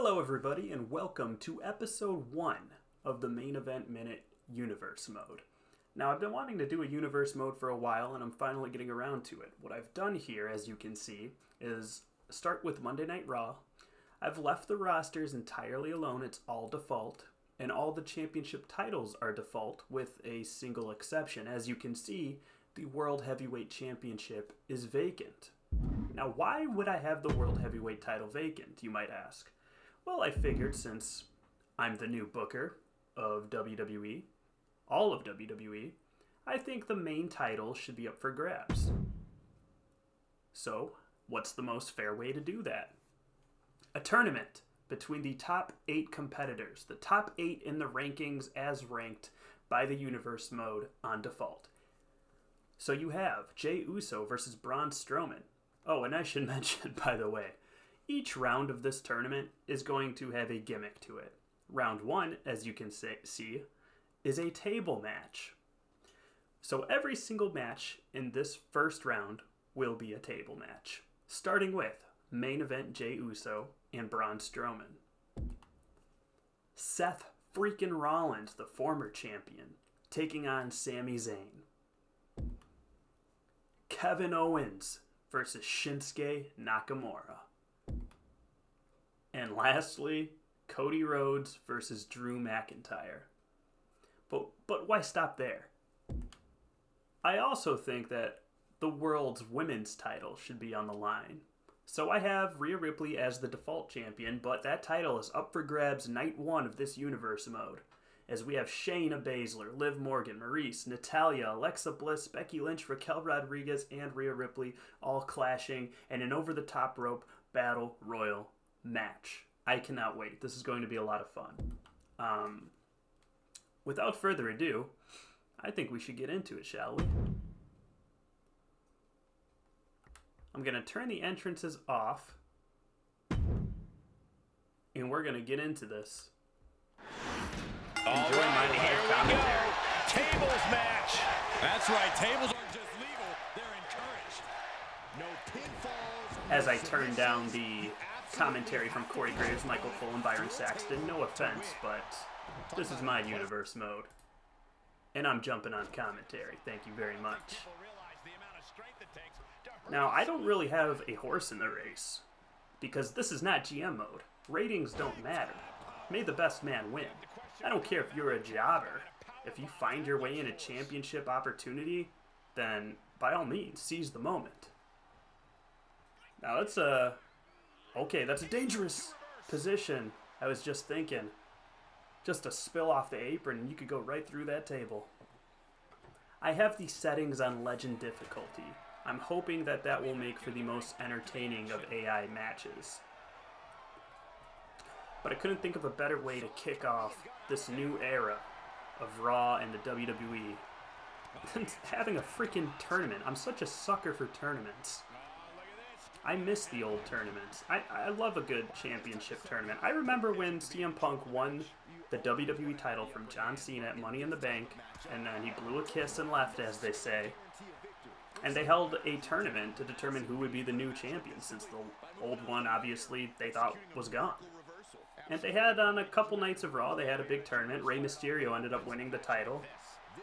Hello everybody and welcome to episode 1 of the Main Event Minute Universe Mode. Now I've been wanting to do a Universe Mode for a while and I'm finally getting around to it. What I've done here, as you can see, is start with Monday Night Raw. I've left the rosters entirely alone, it's all default, and all the championship titles are default with a single exception. As you can see, the World Heavyweight Championship is vacant. Now why would I have the World Heavyweight title vacant, you might ask? Well, I figured since I'm the new booker of WWE, all of WWE, I think the main title should be up for grabs. So, what's the most fair way to do that? A tournament between the top 8 competitors, the top 8 in the rankings as ranked by the Universe Mode on default. So you have Jey Uso versus Braun Strowman. Oh, and I should mention, by the way, each round of this tournament is going to have a gimmick to it. Round 1, as you can see, is a table match. So every single match in this first round will be a table match, starting with main event Jey Uso and Braun Strowman. Seth freaking Rollins, the former champion, taking on Sami Zayn. Kevin Owens versus Shinsuke Nakamura. And lastly, Cody Rhodes versus Drew McIntyre. But why stop there? I also think that the world's women's title should be on the line. So I have Rhea Ripley as the default champion, but that title is up for grabs night 1 of this Universe Mode, as we have Shayna Baszler, Liv Morgan, Maryse, Natalya, Alexa Bliss, Becky Lynch, Raquel Rodriguez, and Rhea Ripley all clashing in an over-the-top rope battle royal match. I cannot wait. This is going to be a lot of fun. Without further ado, I think we should get into it, shall we? I'm going to turn the entrances off, and we're going to get into this. Enjoy my live commentary. Tables match. That's right. Tables aren't just legal, they're encouraged. No pinfalls. As I turn down the commentary from Corey Graves, Michael Cole, and Byron Saxton, no offense, but this is my Universe Mode. And I'm jumping on commentary. Thank you very much. Now, I don't really have a horse in the race, because this is not GM mode. Ratings don't matter. May the best man win. I don't care if you're a jobber. If you find your way in a championship opportunity, then by all means, seize the moment. Now that's a dangerous position. I was just thinking, just a spill off the apron and you could go right through that table. I have the settings on Legend difficulty. I'm hoping that will make for the most entertaining of AI matches. But I couldn't think of a better way to kick off this new era of Raw and the WWE than having a freaking tournament. I'm such a sucker for tournaments. I miss the old tournaments. I love a good championship tournament. I remember when CM Punk won the WWE title from John Cena at Money in the Bank, and then he blew a kiss and left, as they say. And they held a tournament to determine who would be the new champion, since the old one, obviously, they thought was gone. And they had, on a couple nights of Raw, they had a big tournament. Rey Mysterio ended up winning the title.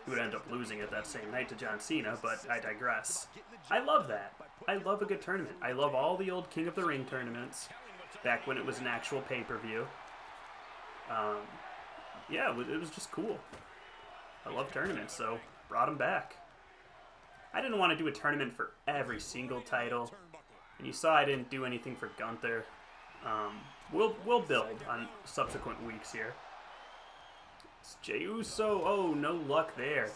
He would end up losing it that same night to John Cena, but I digress. I love that. I love a good tournament. I love all the old King of the Ring tournaments, back when it was an actual pay-per-view. Yeah, it was just cool. I love tournaments, so brought them back. I didn't want to do a tournament for every single title, and you saw I didn't do anything for Gunther. We'll build on subsequent weeks here. It's Jey Uso. Oh, no luck there.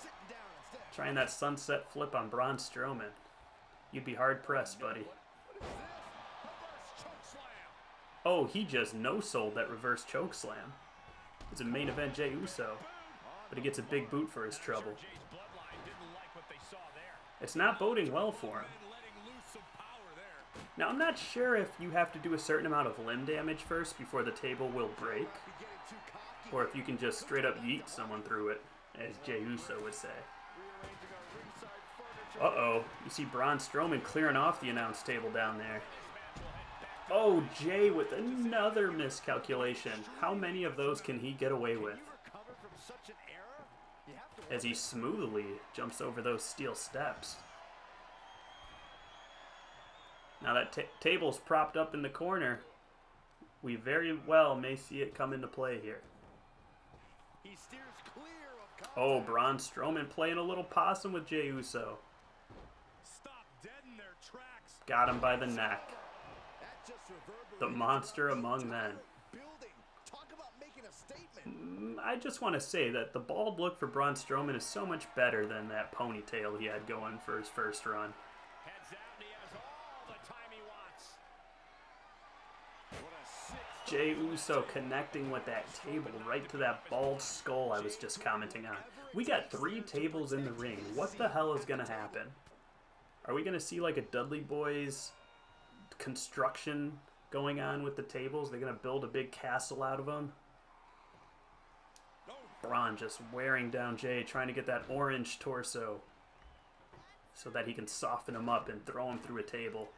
Trying that sunset flip on Braun Strowman. You'd be hard-pressed, buddy. Oh, he just no-sold that reverse chokeslam. It's a main event Jey Uso, but he gets a big boot for his trouble. It's not boding well for him. Now, I'm not sure if you have to do a certain amount of limb damage first before the table will break, or if you can just straight up yeet someone through it, as Jey Uso would say. Uh-oh, you see Braun Strowman clearing off the announce table down there. Oh, Jay with another miscalculation. How many of those can he get away with? As he smoothly jumps over those steel steps. Now that table's propped up in the corner. We very well may see it come into play here. Oh, Braun Strowman playing a little possum with Jey Uso. Got him by the neck. The monster among men. I just want to say that the bald look for Braun Strowman is so much better than that ponytail he had going for his first run. Jey Uso connecting with that table right to that bald skull I was just commenting on. We got 3 tables in the ring. What the hell is going to happen? Are we going to see like a Dudley Boys construction going on with the tables? They're going to build a big castle out of them? Braun just wearing down Jey, trying to get that orange torso so that he can soften him up and throw him through a table.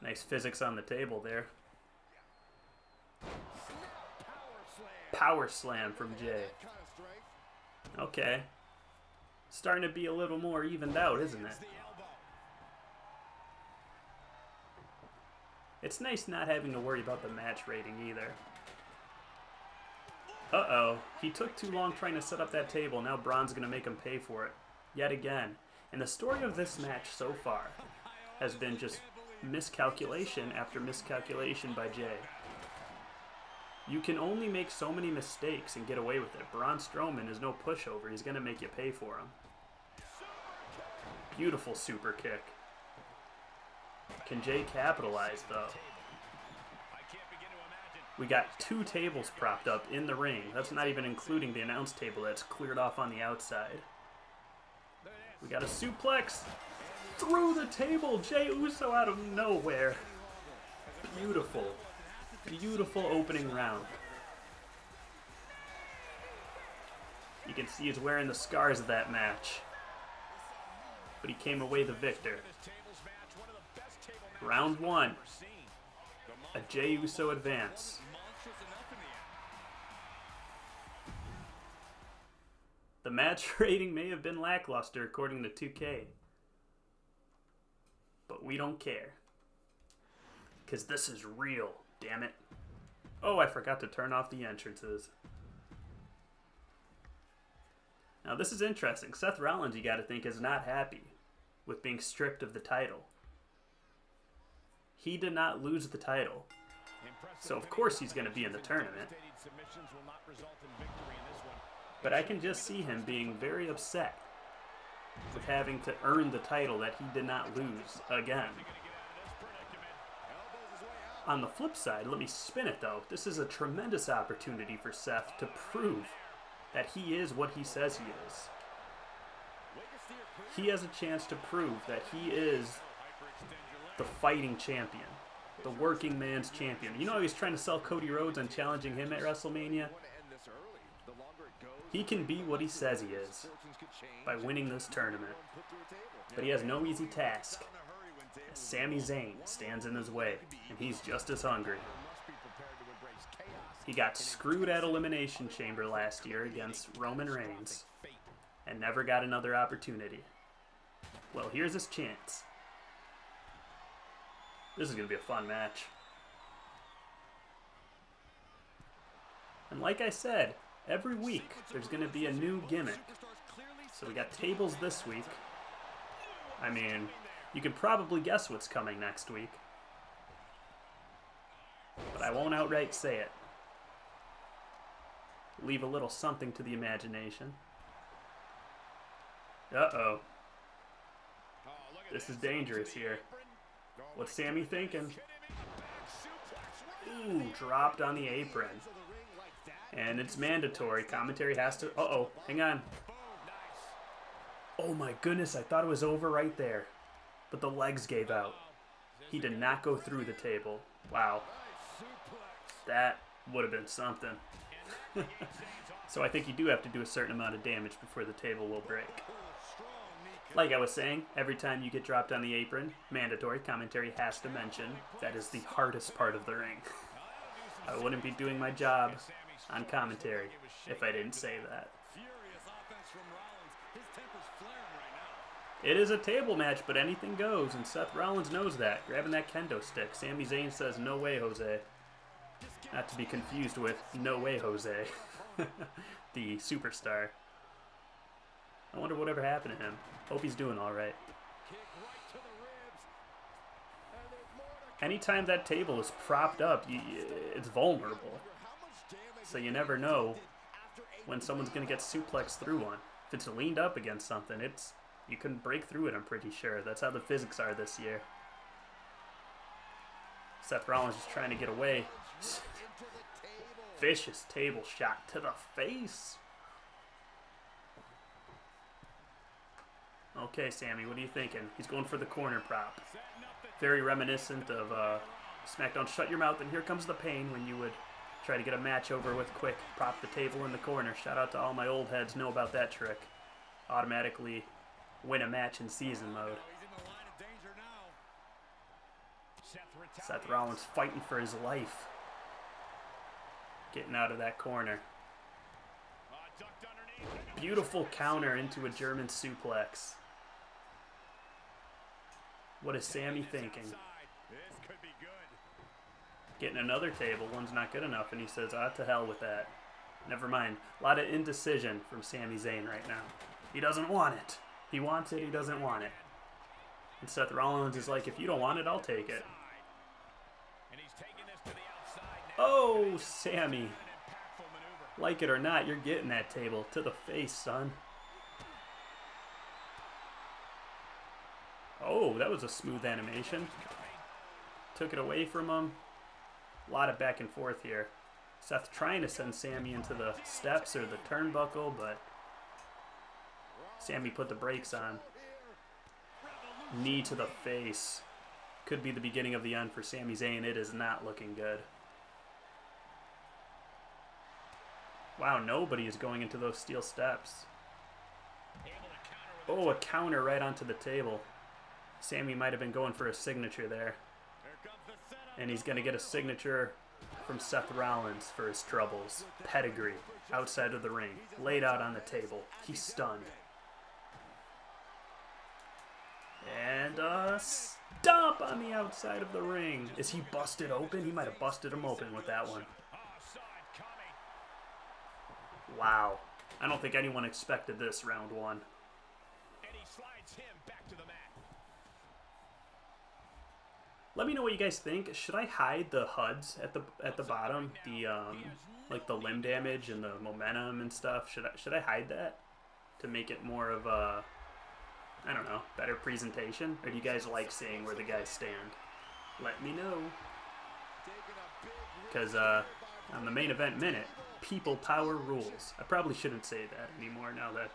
Nice physics on the table there. Power slam from Jey. Okay. Starting to be a little more evened out, isn't it? It's nice not having to worry about the match rating either. Uh-oh. He took too long trying to set up that table. Now Braun's going to make him pay for it. Yet again. And the story of this match so far has been just miscalculation after miscalculation by Jey. You can only make so many mistakes and get away with it. Braun Strowman is no pushover. He's going to make you pay for him. Beautiful super kick. Can Jey capitalize, though? We got 2 tables propped up in the ring. That's not even including the announce table that's cleared off on the outside. We got a suplex through the table. Jey Uso out of nowhere. Beautiful. Beautiful opening round. You can see he's wearing the scars of that match. But he came away the victor. Round 1. A Jey Uso advance. The match rating may have been lackluster according to 2K. But we don't care. Because this is real, damn it. Oh, I forgot to turn off the entrances. Now this is interesting. Seth Rollins, you gotta think, is not happy with being stripped of the title. He did not lose the title. So of course he's going to be in the tournament. But I can just see him being very upset with having to earn the title that he did not lose again. On the flip side, let me spin it though. This is a tremendous opportunity for Seth to prove that he is what he says he is. He has a chance to prove that he is the fighting champion, the working man's champion. You know, he's trying to sell Cody Rhodes and challenging him at WrestleMania. He can be what he says he is by winning this tournament. But he has no easy task. Sami Zayn stands in his way, and he's just as hungry. He got screwed at Elimination Chamber last year against Roman Reigns and never got another opportunity. Well, here's his chance. This is going to be a fun match. And like I said, every week there's going to be a new gimmick. So we got tables this week. I mean, you can probably guess what's coming next week. But I won't outright say it. Leave a little something to the imagination. Uh-oh. This is dangerous here. What's Sami thinking? Ooh, dropped on the apron. And it's mandatory. Commentary has to... Uh-oh, hang on. Oh my goodness, I thought it was over right there. But the legs gave out. He did not go through the table. Wow. That would have been something. So I think you do have to do a certain amount of damage before the table will break. Like I was saying, every time you get dropped on the apron, mandatory commentary has to mention that is the hardest part of the ring. I wouldn't be doing my job on commentary if I didn't say that. It is a table match, but anything goes, and Seth Rollins knows that. Grabbing that kendo stick. Sami Zayn says, "No way, Jose." Not to be confused with "No way, Jose." The superstar. I wonder whatever happened to him. Hope he's doing alright. Anytime that table is propped up, it's vulnerable. So you never know when someone's going to get suplexed through one. If it's leaned up against something, you can break through it, I'm pretty sure. That's how the physics are this year. Seth Rollins is trying to get away. Vicious table shot to the face. Okay, Sammy, what are you thinking? He's going for the corner prop. Very reminiscent of Smackdown Shut Your Mouth, and here comes the pain when you would try to get a match over with quick. Prop the table in the corner. Shout out to all my old heads know about that trick. Automatically win a match in season mode. Seth Rollins fighting for his life. Getting out of that corner. Beautiful counter into a German suplex. What is Sammy thinking? Getting another table. One's not good enough, and he says, to hell with that. Never mind. A lot of indecision from Sami Zayn right now. He doesn't want it. He wants it, he doesn't want it. And Seth Rollins is like, if you don't want it, I'll take it. Oh, Sammy. Like it or not, you're getting that table to the face, son. Oh, that was a smooth animation. Took it away from him. A lot of back and forth here. Seth trying to send Sammy into the steps or the turnbuckle, but Sammy put the brakes on. Knee to the face. Could be the beginning of the end for Sami Zayn. It is not looking good. Wow, nobody is going into those steel steps. Oh, a counter right onto the table. Sammy might have been going for a signature there. And he's going to get a signature from Seth Rollins for his troubles. Pedigree, outside of the ring, laid out on the table. He's stunned. And a stomp on the outside of the ring. Is he busted open? He might have busted him open with that one. Wow. I don't think anyone expected this round one. Let me know what you guys think. Should I hide the HUDs at the bottom? The like the limb damage and the momentum and stuff. Should I hide that to make it more of a, I don't know, better presentation? Or do you guys like seeing where the guys stand? Let me know. Because on the main event minute, people power rules. I probably shouldn't say that anymore now that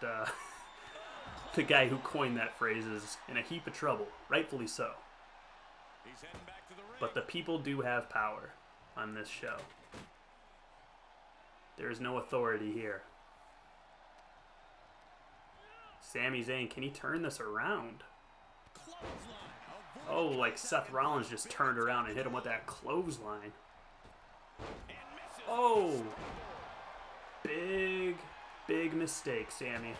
the guy who coined that phrase is in a heap of trouble. Rightfully so. But the people do have power on this show. There is no authority here. Sami Zayn, can he turn this around? Oh, like Seth Rollins just turned around and hit him with that clothesline. Oh! Big mistake, Sammy.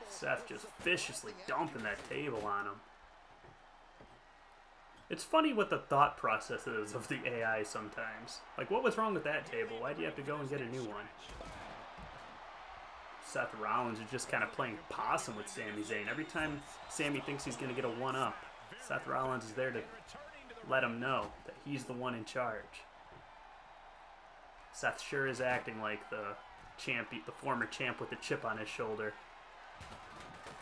Seth just viciously dumping that table on him. It's funny what the thought process is of the AI sometimes. Like, what was wrong with that table? Why do you have to go and get a new one? Seth Rollins is just kind of playing possum with Sami Zayn. Every time Sammy thinks he's going to get a one-up, Seth Rollins is there to let him know that he's the one in charge. Seth sure is acting like the former champ with the chip on his shoulder.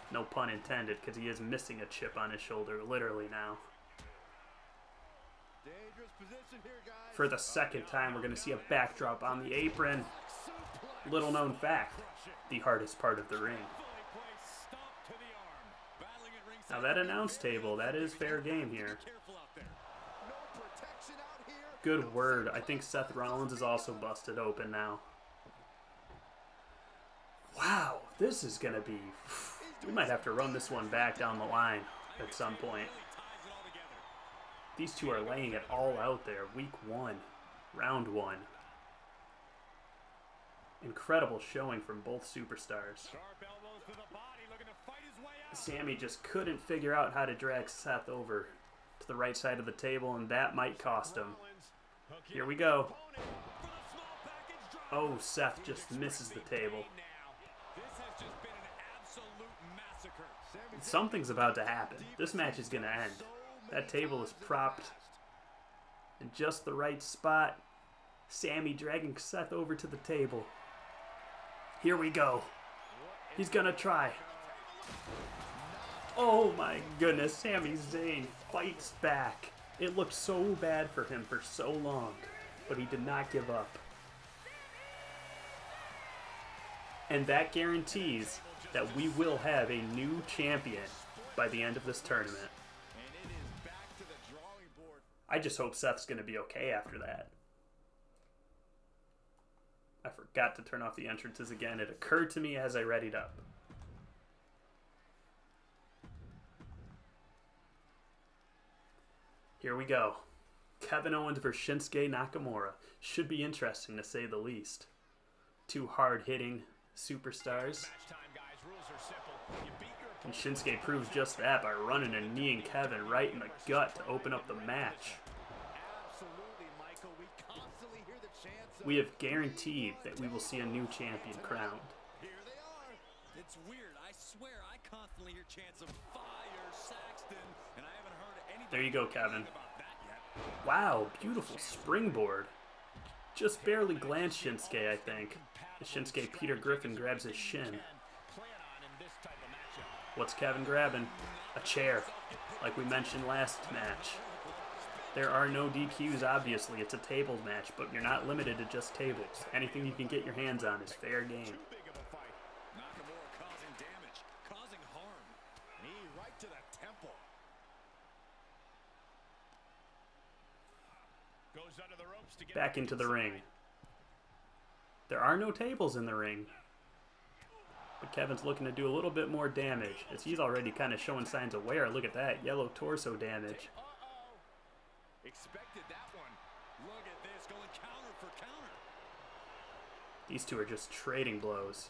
No pun intended, because he is missing a chip on his shoulder, literally now. For the second time, we're going to see a backdrop on the apron. Little known fact, the hardest part of the ring. Now that announce table, that is fair game here. Good word. I think Seth Rollins is also busted open now. Wow, this is going to be We might have to run this one back down the line at some point. These two are laying it all out there. Week 1, round 1. Incredible showing from both superstars. Sammy just couldn't figure out how to drag Seth over to the right side of the table, and that might cost him. Here we go. Oh, Seth just misses the table. Something's about to happen. This match is going to end. That table is propped in just the right spot. Sammy dragging Seth over to the table. Here we go. He's going to try. Oh my goodness, Sami Zayn fights back. It looked so bad for him for so long, but he did not give up. And that guarantees that we will have a new champion by the end of this tournament. I just hope Seth's going to be okay after that. I forgot to turn off the entrances again. It occurred to me as I readied up. Here we go. Kevin Owens versus Shinsuke Nakamura. Should be interesting to say the least. Two hard-hitting superstars. And Shinsuke proves just that by running and kneeing Kevin right in the gut to open up the match. We have guaranteed that we will see a new champion crowned. It's weird. I swear I constantly hear chants of fire, Saxton, and I haven't heard anything. There you go, Kevin. Wow, beautiful springboard. Just barely glanced Shinsuke, I think. Shinsuke Peter Griffin grabs his shin. What's Kevin grabbing? A chair, like we mentioned last match. There are no DQs, obviously. It's a tables match, but you're not limited to just tables. Anything you can get your hands on is fair game. Back into the ring. There are no tables in the ring. But Kevin's looking to do a little bit more damage, as he's already kind of showing signs of wear. Look at that, yellow torso damage. Expected that one. Look at this, going counter for counter. These two are just trading blows.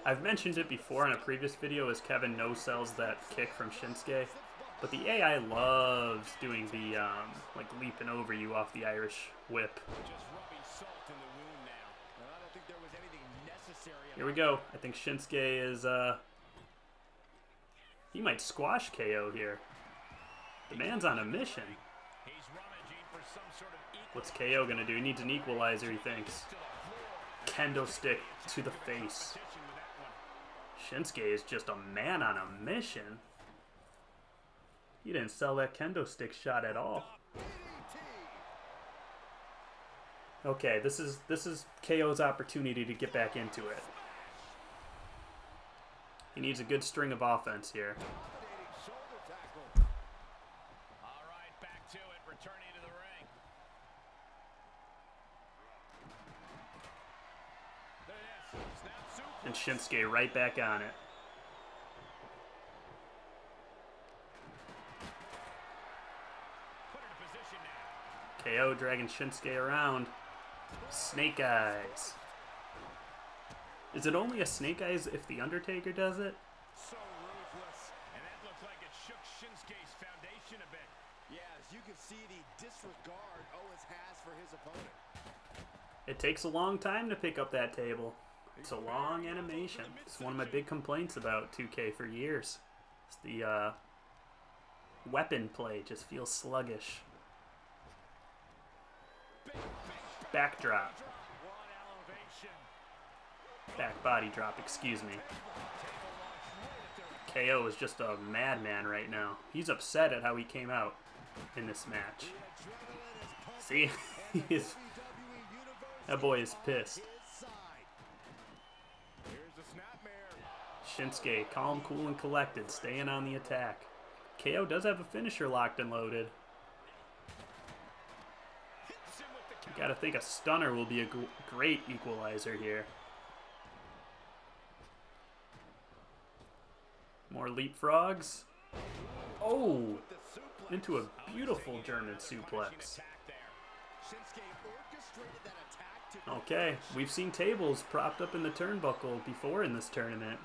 I've mentioned it before in a previous video as Kevin no-sells that kick from Shinsuke. But the AI loves doing the, like, leaping over you off the Irish whip. Here we go. I think Shinsuke is, he might squash KO here. The man's on a mission. What's KO gonna do? He needs an equalizer, he thinks. Kendo stick to the face. Shinsuke is just a man on a mission. He didn't sell that kendo stick shot at all. Okay, this is KO's opportunity to get back into it. He needs a good string of offense here. All right, back to it, returning to the ring. There it is. Snap suplex. And Shinsuke right back on it. KO dragging Shinsuke around. Snake Eyes. Is it only a Snake Eyes if The Undertaker does it? So ruthless. And that looked like it shook Shinsuke's foundation a bit. Yeah, as you can see the disregard Owens has for his opponent. It takes a long time to pick up that table. It's a long animation. It's one of my big complaints about 2K for years. It's the weapon play just feels sluggish. Backdrop. Back body drop, excuse me. KO is just a madman right now. He's upset at how he came out in this match. See? That boy is pissed. Shinsuke, calm, cool, and collected, staying on the attack. KO does have a finisher locked and loaded. You gotta think a stunner will be a great equalizer here. More leapfrogs. Oh, into a beautiful German suplex. Okay, we've seen tables propped up in the turnbuckle before in this tournament.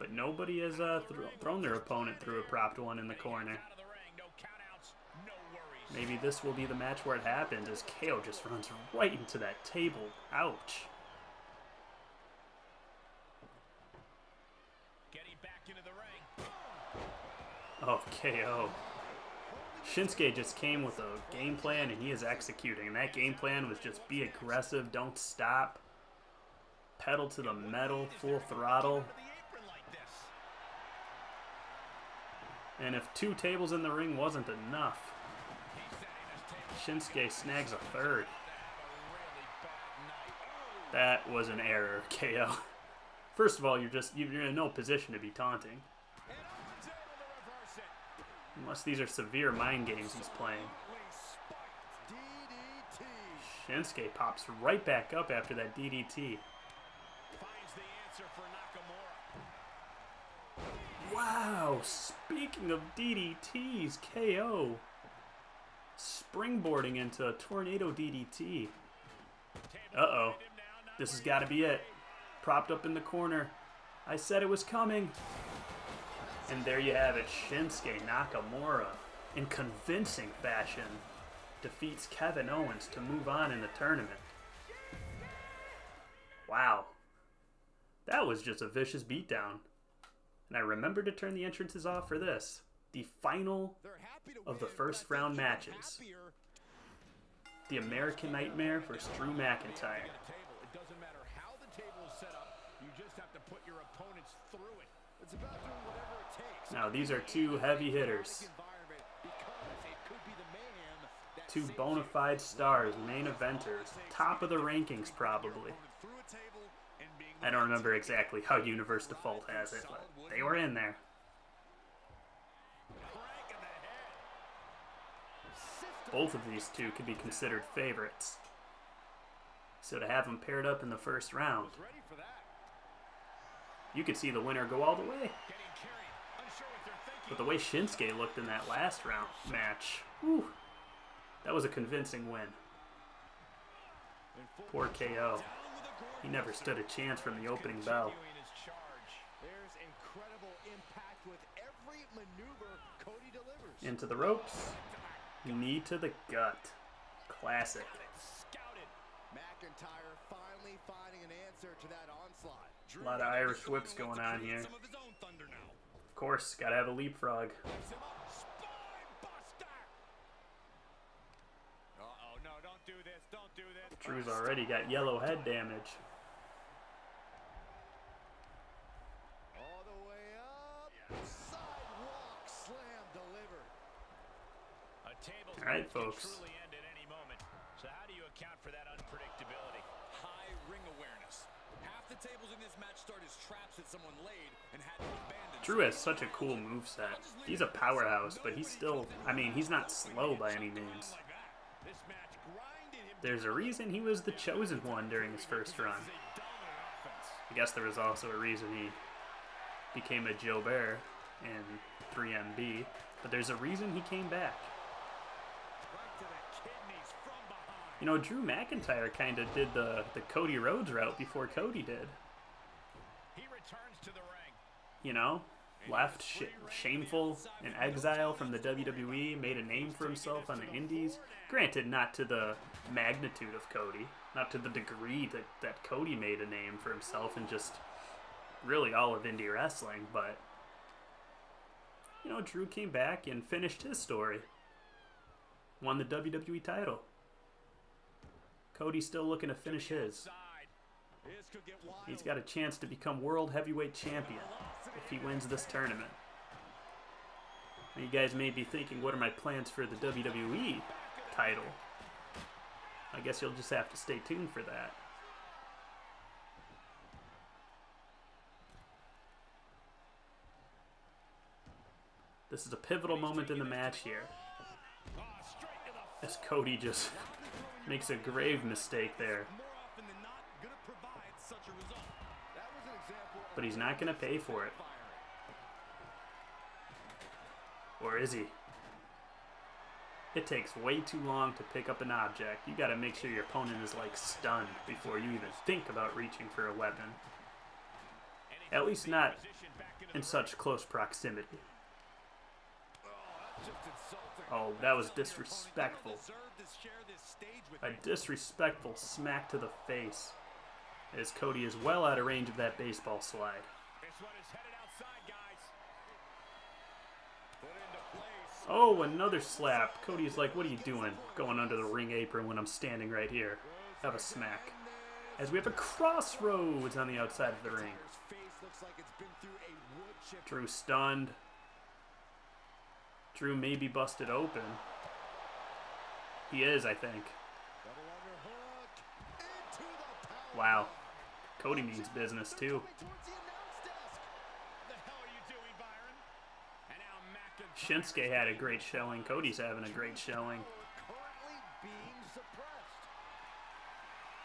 But nobody has thrown their opponent through a propped one in the corner. Maybe this will be the match where it happens, as KO just runs right into that table. Ouch. Oh, KO. Shinsuke just came with a game plan, and he is executing. And that game plan was just be aggressive, don't stop. Pedal to the metal, full throttle. And if 2 tables in the ring wasn't enough, Shinsuke snags a 3rd. That was an error, KO. First of all, you're in no position to be taunting. Unless these are severe mind games he's playing. Shinsuke pops right back up after that DDT. Wow, speaking of DDTs, KO springboarding into a tornado DDT. Uh-oh. This has got to be it. Propped up in the corner. I said it was coming. And there you have it. Shinsuke Nakamura, in convincing fashion, defeats Kevin Owens to move on in the tournament. Wow. That was just a vicious beatdown. And I remember to turn the entrances off for this. The final of the first round matches. The American Nightmare versus Drew McIntyre. It doesn't matter how the table is set up. You just have to put your opponents through it. It's about doing whatever it takes. Now these are 2 heavy hitters. 2 bona fide stars, main eventers. Top of the rankings probably. I don't remember exactly how Universe Default has it, but they were in there. Both of these 2 could be considered favorites. So to have them paired up in the first round, you could see the winner go all the way. But the way Shinsuke looked in that last round match, whew, that was a convincing win. Poor KO. He never stood a chance from the opening bell. Into the ropes. Knee to the gut. Classic. A lot of Irish whips going on here. Of course, gotta have a leapfrog. Drew's already got yellow head damage. All the way up. Sidewalk slam delivered. All right, folks. Truly end at any moment. So how do you account for that unpredictability? High ring awareness. Half the tables in this match start as traps that someone laid and had to abandon. Drew has such a cool moveset. He's a powerhouse, but he's still, I mean, he's not slow by any means. There's a reason he was the chosen one during his first run. I guess there was also a reason he became a Joe Bear in 3MB, but there's a reason he came back. You know, Drew McIntyre kind of did the Cody Rhodes route before Cody did. He returns to the ring. You know, left shameful in exile from the WWE, made a name for himself on the indies. Granted, not to the magnitude of Cody, not to the degree that Cody made a name for himself in just really all of indie wrestling, but, you know, Drew came back and finished his story. Won the WWE title. Cody's still looking to finish his. He's got a chance to become World Heavyweight Champion if he wins this tournament. Now you guys may be thinking, what are my plans for the WWE title? I guess you'll just have to stay tuned for that. This is a pivotal moment in the match here, as Cody just makes a grave mistake there. but he's not going to pay for it. Or is he? It takes way too long to pick up an object. You got to make sure your opponent is like stunned before you even think about reaching for a weapon. At least not in such close proximity. Oh, that was disrespectful. A disrespectful smack to the face, as Cody is well out of range of that baseball slide. Oh, another slap. Cody's like, what are you doing? Going under the ring apron when I'm standing right here. Have a smack. As we have a crossroads on the outside of the ring. Drew stunned. Drew may be busted open. He is, I think. Wow. Cody means business, too. Shinsuke had a great showing. Cody's having a great showing.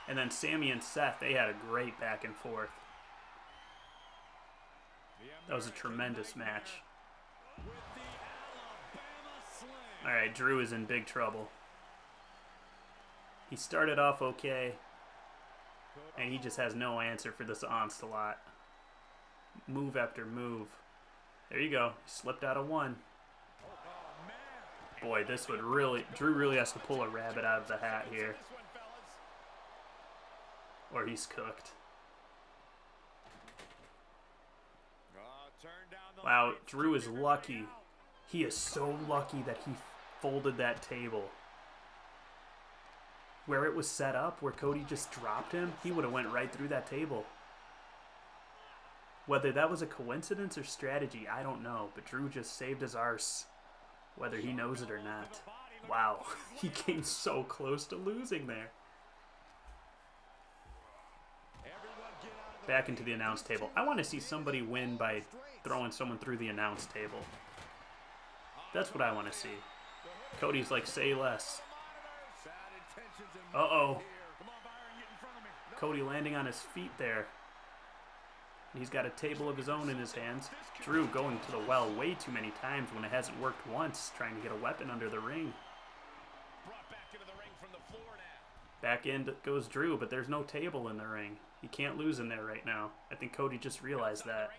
And then Sammy and Seth, they had a great back and forth. That was a tremendous match. Alright, Drew is in big trouble. He started off okay, and he just has no answer for this onslaught. Move after move. There you go. He slipped out of one. Boy, this would really... Drew really has to pull a rabbit out of the hat here. Or he's cooked. Wow, Drew is lucky. He is so lucky that he folded that table. Where it was set up, where Cody just dropped him, he would have went right through that table. Whether that was a coincidence or strategy, I don't know. But Drew just saved his arse, whether he knows it or not. Wow, he came so close to losing there. Back into the announce table. I want to see somebody win by throwing someone through the announce table. That's what I want to see. Cody's like, say less. Uh-oh. Cody landing on his feet there. He's got a table of his own in his hands. Drew going to the well way too many times when it hasn't worked once, trying to get a weapon under the ring. Back in goes Drew, but there's no table in the ring. He can't lose in there right now. I think Cody just realized that.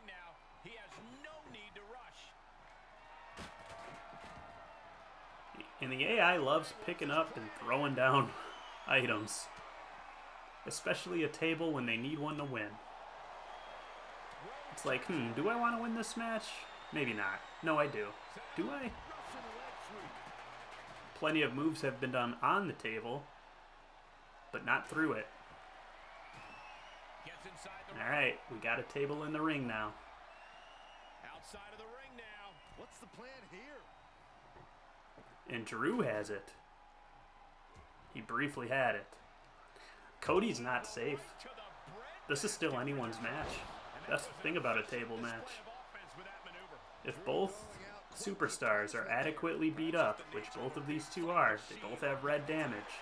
And the AI loves picking up and throwing down items. Especially a table when they need one to win. It's like, do I want to win this match? Maybe not. No, I do. Do I? Plenty of moves have been done on the table, but not through it. Alright, we got a table in the ring now. Outside of the ring now. What's the plan here? And Drew has it. He briefly had it. Cody's not safe. This is still anyone's match. That's the thing about a table match. If both superstars are adequately beat up, which both of these two are, they both have red damage,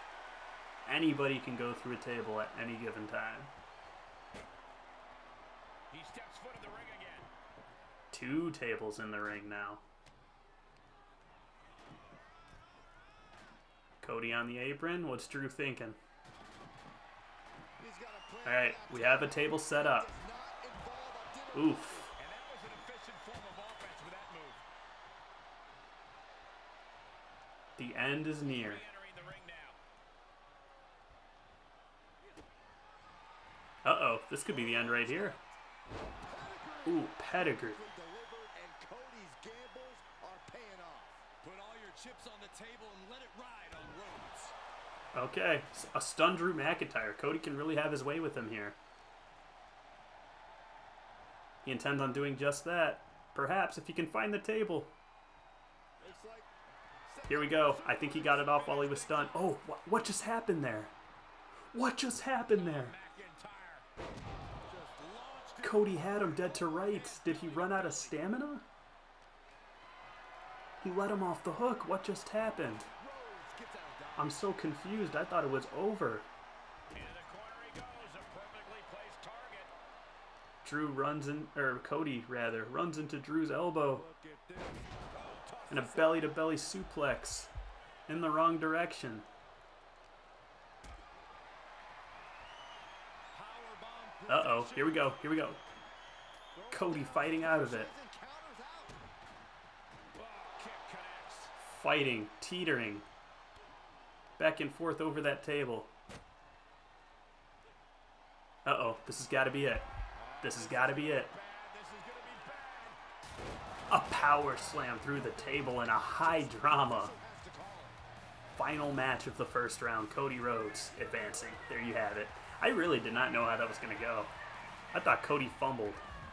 anybody can go through a table at any given time. He steps foot in the ring again. 2 tables in the ring now. Cody on the apron. What's Drew thinking? Alright, we have a table set up. Oof. And that was an efficient form of offense with that move. The end is near. Re-entering the ring now. Uh-oh, this could be the end right here. Ooh, pedigree. And Cody's gambles are paying off. Put all your chips on the table and let it ride on Rhodes. Okay, a stun Drew McIntyre. Cody can really have his way with him here. He intends on doing just that. Perhaps, if he can find the table. Here we go. I think he got it off while he was stunned. Oh, what just happened there? What just happened there? Cody had him dead to rights. Did he run out of stamina? He let him off the hook. What just happened? I'm so confused. I thought it was over. Cody rather, runs into Drew's elbow. And a belly-to-belly suplex in the wrong direction. Uh-oh, here we go. Cody fighting out of it. Fighting, teetering. Back and forth over that table. Uh-oh, this has got to be it. A power slam through the table in a high drama final match of the first round. Cody Rhodes advancing. There you have it. I really did not know how that was going to go. I thought Cody fumbled.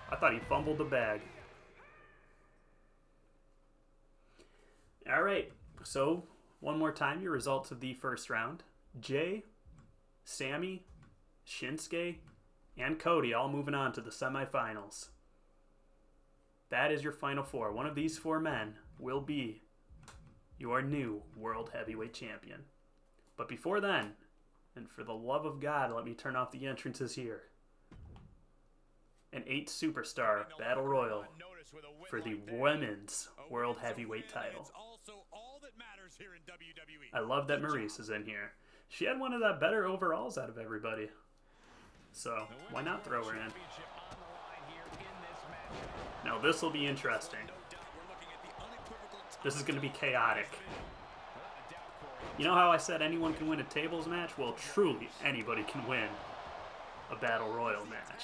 I thought he fumbled the bag. All right, so one more time, your results of the first round. Jay, Sammy, Shinsuke, and Cody all moving on to the semifinals. That is your final four. One of these four men will be your new World Heavyweight Champion. But before then, and for the love of God, let me turn off the entrances here. An 8 superstar battle royal for the Women's World Heavyweight title. I love that Maurice is in here. She had one of the better overalls out of everybody. So, why not throw her in? Now this will be interesting. This is going to be chaotic. You know how I said anyone can win a tables match? Well, truly, anybody can win a battle royal match.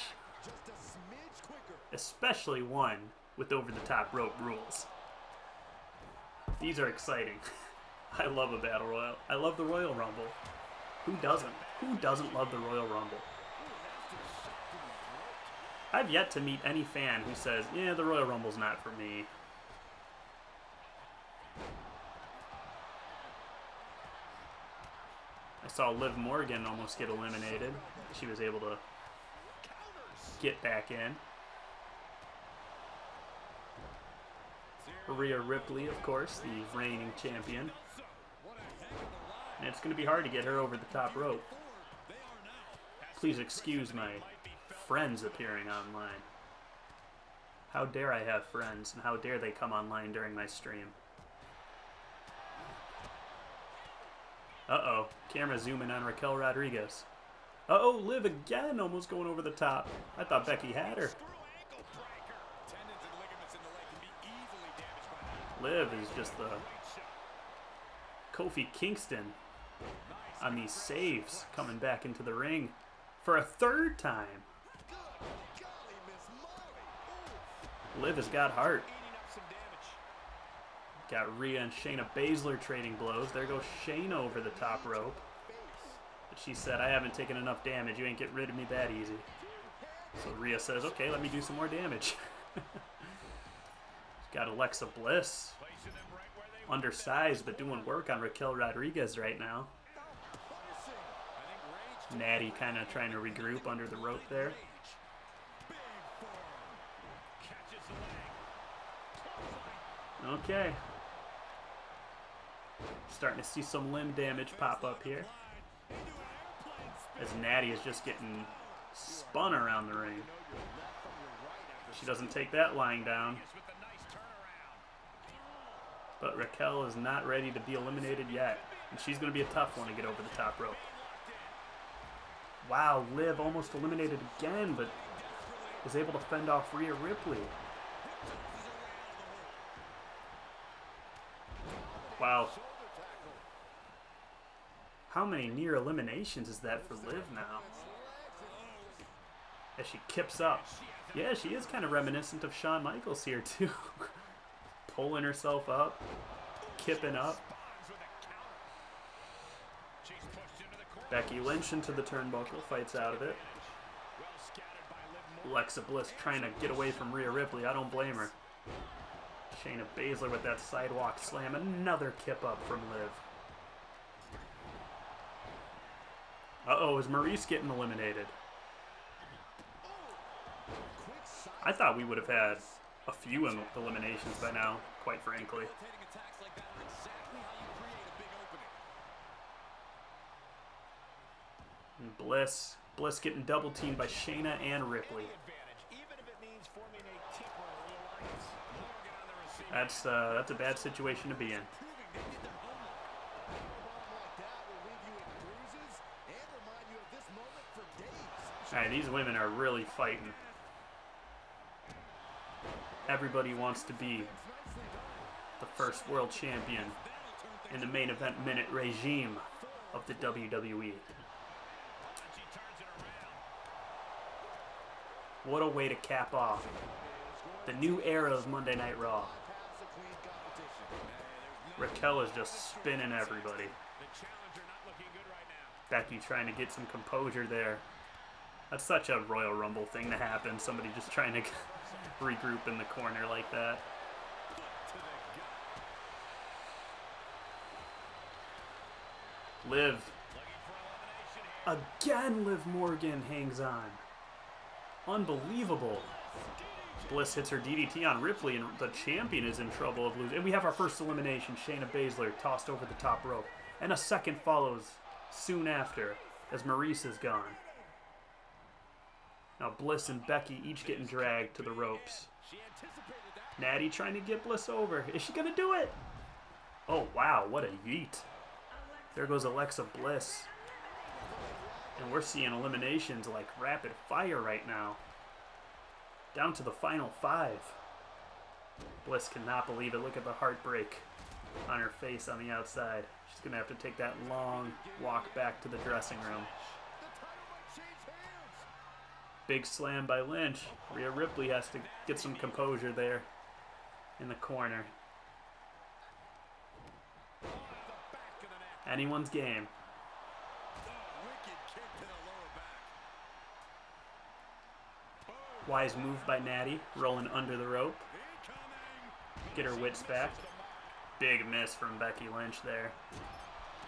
Especially one with over-the-top rope rules. These are exciting. I love a battle royal. I love the Royal Rumble. Who doesn't? Who doesn't love the Royal Rumble? I've yet to meet any fan who says, yeah, the Royal Rumble's not for me. I saw Liv Morgan almost get eliminated. She was able to get back in. Rhea Ripley, of course, the reigning champion. And it's going to be hard to get her over the top rope. Please excuse my friends appearing online. How dare I have friends, and how dare they come online during my stream. Uh-oh, camera zooming on Raquel Rodriguez. Uh-oh, Liv again, almost going over the top. I thought Becky had her. Liv is just the Kofi Kingston on these saves, coming back into the ring for a third time. Liv has got heart. Got Rhea and Shayna Baszler trading blows. There goes Shayna over the top rope. But she said, I haven't taken enough damage. You ain't getting rid of me that easy. So Rhea says, okay, let me do some more damage. Got Alexa Bliss. Undersized, but doing work on Raquel Rodriguez right now. Natty kind of trying to regroup under the rope there. Okay. Starting to see some limb damage pop up here. As Natty is just getting spun around the ring. She doesn't take that lying down. But Raquel is not ready to be eliminated yet. And she's going to be a tough one to get over the top rope. Wow, Liv almost eliminated again, but is able to fend off Rhea Ripley. Wow. How many near eliminations is that for Liv now? As she kips up. Yeah, she is kind of reminiscent of Shawn Michaels here, too. Pulling herself up. Kipping up. Becky Lynch into the turnbuckle. Fights out of it. Alexa Bliss trying to get away from Rhea Ripley. I don't blame her. Shayna Baszler with that sidewalk slam. Another kip up from Liv. Uh-oh, is Maurice getting eliminated? I thought we would have had a few eliminations by now, quite frankly. And Bliss getting double teamed by Shayna and Ripley. That's a bad situation to be in. Alright, these women are really fighting. Everybody wants to be the first world champion in the main event minute regime of the WWE. What a way to cap off the new era of Monday Night Raw. Raquel is just spinning everybody. Becky trying to get some composure there. That's such a Royal Rumble thing to happen. Somebody just trying to regroup in the corner like that. Liv. Again, Liv Morgan hangs on. Unbelievable. Bliss hits her DDT on Ripley, and the champion is in trouble of losing. And we have our first elimination. Shayna Baszler tossed over the top rope. And a second follows soon after as Maurice is gone. Now Bliss and Becky each getting dragged to the ropes. Natty trying to get Bliss over. Is she going to do it? Oh, wow. What a yeet. There goes Alexa Bliss. And we're seeing eliminations like rapid fire right now. Down to the final 5. Bliss cannot believe it. Look at the heartbreak on her face on the outside. She's going to have to take that long walk back to the dressing room. Big slam by Lynch. Rhea Ripley has to get some composure there in the corner. Anyone's game. Wise move by Natty, rolling under the rope. Get her wits back. Big miss from Becky Lynch there.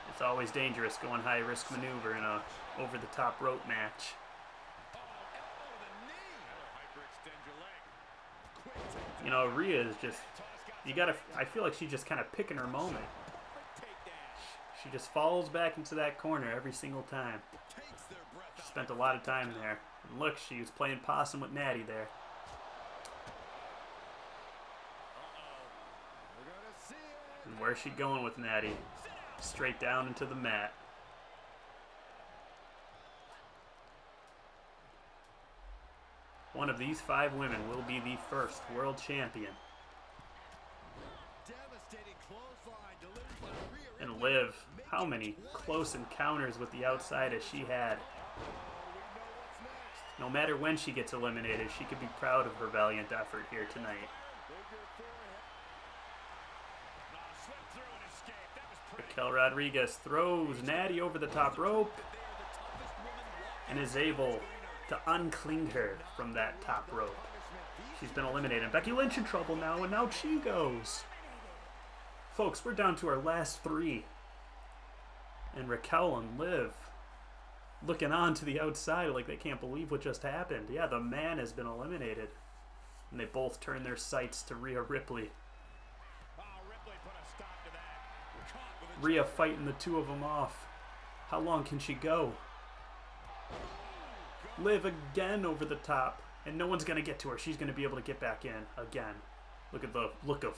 It's always dangerous going high risk maneuver in a over the top rope match. You know, Rhea is just, I feel like she's just kind of picking her moment. She just falls back into that corner every single time. She spent a lot of time there. And look, she was playing possum with Natty there. And where's she going with Natty? Straight down into the mat. One of these 5 women will be the first world champion. And Liv, how many close encounters with the outside has she had? No matter when she gets eliminated, she could be proud of her valiant effort here tonight. Raquel Rodriguez throws Natty over the top rope and is able to uncling her from that top rope. She's been eliminated. Becky Lynch in trouble now, and now she goes. Folks, we're down to our last 3. And Raquel and Liv looking on to the outside like they can't believe what just happened. Yeah, the man has been eliminated. And they both turn their sights to Rhea Ripley. Rhea fighting the 2 of them off. How long can she go? Liv again over the top. And no one's going to get to her. She's going to be able to get back in again. Look at the look of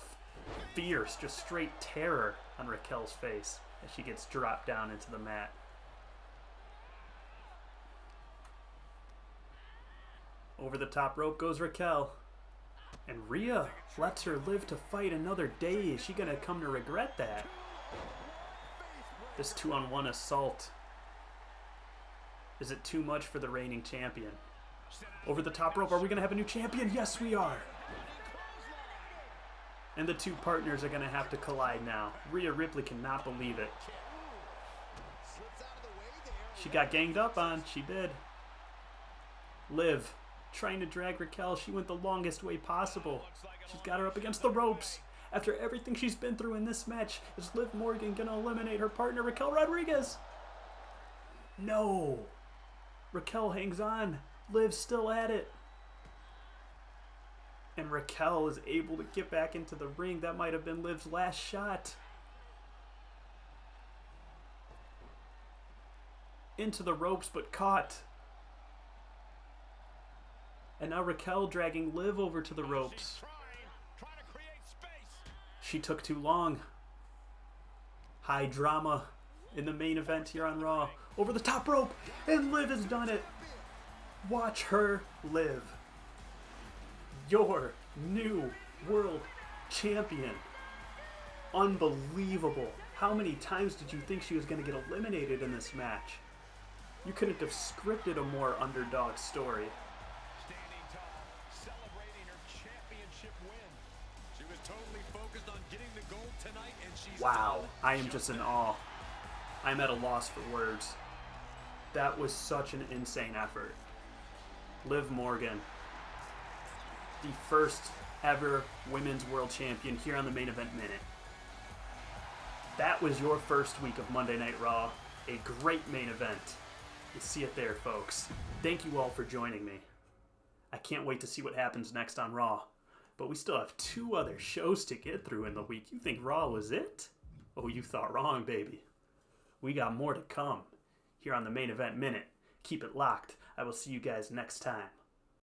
fierce, just straight terror on Raquel's face as she gets dropped down into the mat. Over the top rope goes Raquel. And Rhea lets her live to fight another day. Is she going to come to regret that? This 2-on-1 assault. Is it too much for the reigning champion? Over the top rope, are we going to have a new champion? Yes, we are. And the 2 partners are going to have to collide now. Rhea Ripley cannot believe it. She got ganged up on. She did. Liv trying to drag Raquel. She went the longest way possible. She's got her up against the ropes. After everything she's been through in this match, is Liv Morgan going to eliminate her partner, Raquel Rodriguez? No. Raquel hangs on. Liv's still at it. And Raquel is able to get back into the ring. That might have been Liv's last shot. Into the ropes, but caught. And now Raquel dragging Liv over to the ropes. She took too long. High drama in the main event here on Raw. Over the top rope, and Liv has done it. Watch her live. Your new world champion. Unbelievable. How many times did you think she was going to get eliminated in this match? You couldn't have scripted a more underdog story. Standing tall, celebrating her championship win. She was totally focused on getting the gold tonight, and she's Wow, I am just in awe. I'm at a loss for words. That was such an insane effort. Liv Morgan, the first ever women's world champion here on the Main Event Minute. That was your first week of Monday Night Raw. A great main event. You see it there, folks. Thank you all for joining me. I can't wait to see what happens next on Raw. But we still have 2 other shows to get through in the week. You think Raw was it? Oh, you thought wrong, baby. We got more to come here on the Main Event Minute. Keep it locked. I will see you guys next time.